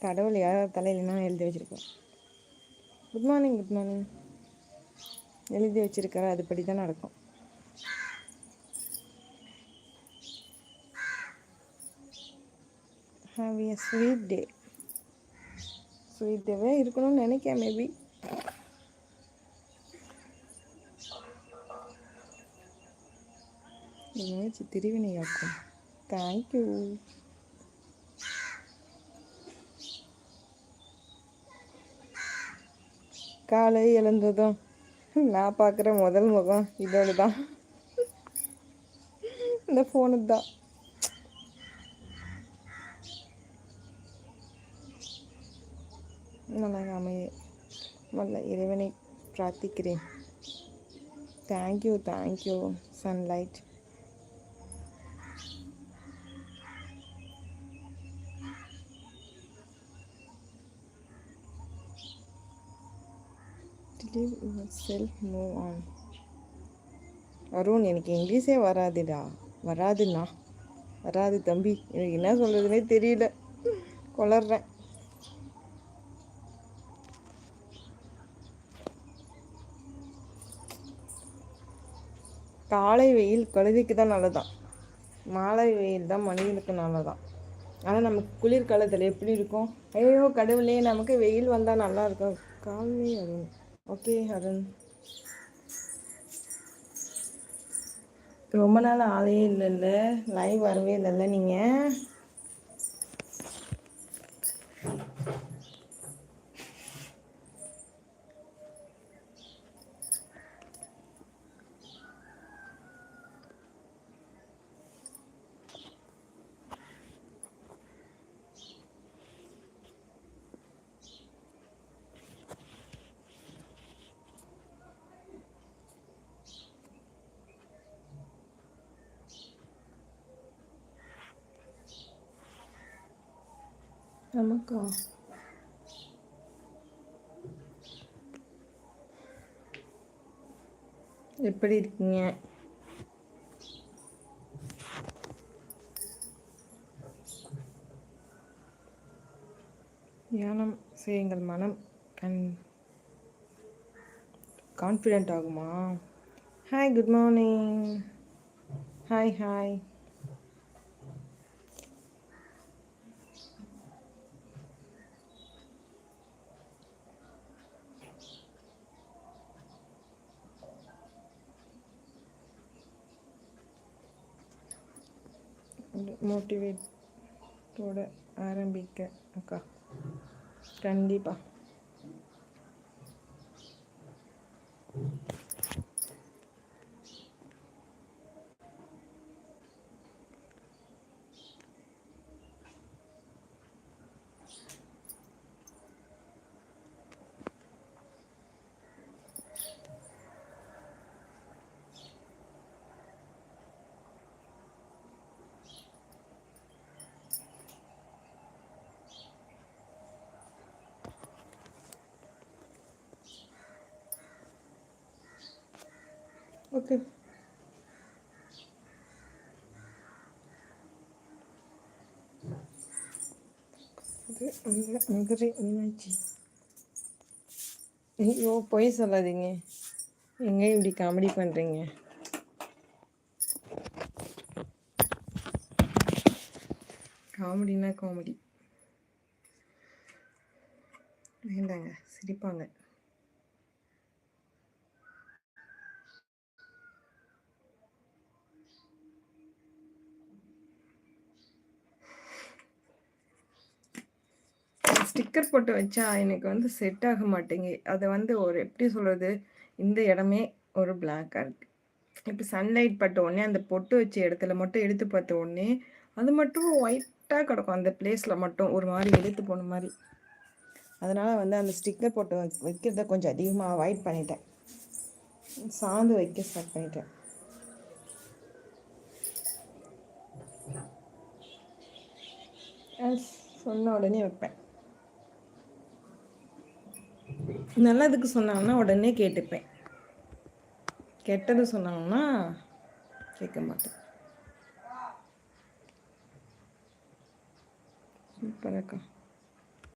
கடவுள் யாராவது தலையிலனா எழுதி வச்சுருக்கேன். குட் மார்னிங், குட் மார்னிங் எழுதி வச்சுருக்காரு, அதுபடி தான் நடக்கும். Have a sweet day. Sweet டேவே இருக்கணும்னு நினைக்கிறேன் மேபி. முயற்சி திருவினையாக்கும். தேங்க்யூ. காலை எழுந்ததும் நான் பார்க்குற முதல் முகம் இதோடு தான், இந்த ஃபோனுக்கு தான். நல்லா அமைய முதல்ல இறைவனை பிரார்த்திக்கிறேன். Thank you, thank you sunlight. Live yourself, move on. Arun, எனக்கு இங்கிலீஷே வராதுடா. வராது தம்பி. எனக்கு என்ன சொல்கிறதுனே தெரியல, கொளறேன். காலை வெயில் கழுதைக்கு தான் நல்லதான், மாலை வெயில் தான் மனிதனுக்கு நல்லதான். ஆனால் நமக்கு குளிர்காலத்தில் எப்படி இருக்கும்? ஐயோ கடவுளே, நமக்கு வெயில் வந்தால் நல்லா இருக்கும். காலை அருண். ஓகே அருண். ரொம்ப நாள் ஆளே இல்லைல்ல, லைவ் வரவே இல்லைல்ல நீங்கள். நமக்கா எப்படி இருக்கீங்க? தியானம் செய்யுங்கள், மனம் கான்ஃபிடென்ட் ஆகுமா? Hi, good morning. Hi hi. மோட்டிவேட்டோட ஆரம்பிக்க அக்கா. கண்டிப்பாக. ஓகே. மதுரை மீனாட்சி. ஐயோ பொய் சொல்லாதீங்க, எங்க இப்படி காமெடி பண்ணுறீங்க? காமெடினா காமெடி வேண்டாங்க, சிரிப்பாங்க. ஸ்டிக்கர் போட்டு வச்சா எனக்கு செட் ஆக மாட்டேங்க. அதை ஒரு எப்படி சொல்கிறது, இந்த இடமே ஒரு பிளாக்காக இருக்குது. இப்போ சன்லைட் பட்ட உடனே அந்த பொட்டு வச்ச இடத்துல மட்டும் எடுத்து பார்த்த உடனே அது மட்டும் ஒயிட்டாக கிடக்கும். அந்த பிளேஸில் மட்டும் ஒரு மாதிரி எடுத்து போன மாதிரி. அதனால் அந்த ஸ்டிக்கர் போட்டு வைக்கிறத கொஞ்சம் அதிகமாக அவாய்ட் பண்ணிட்டேன். சாந்து வைக்க ஸ்டார்ட் பண்ணிட்டேன். சொன்ன உடனே வைப்பேன். நல்லதுக்கு சொன்னாங்கன்னா உடனே கேட்டுப்பேன், கெட்டது சொன்னாங்கன்னா கேட்க மாட்டேன். சூப்பர் அக்கா.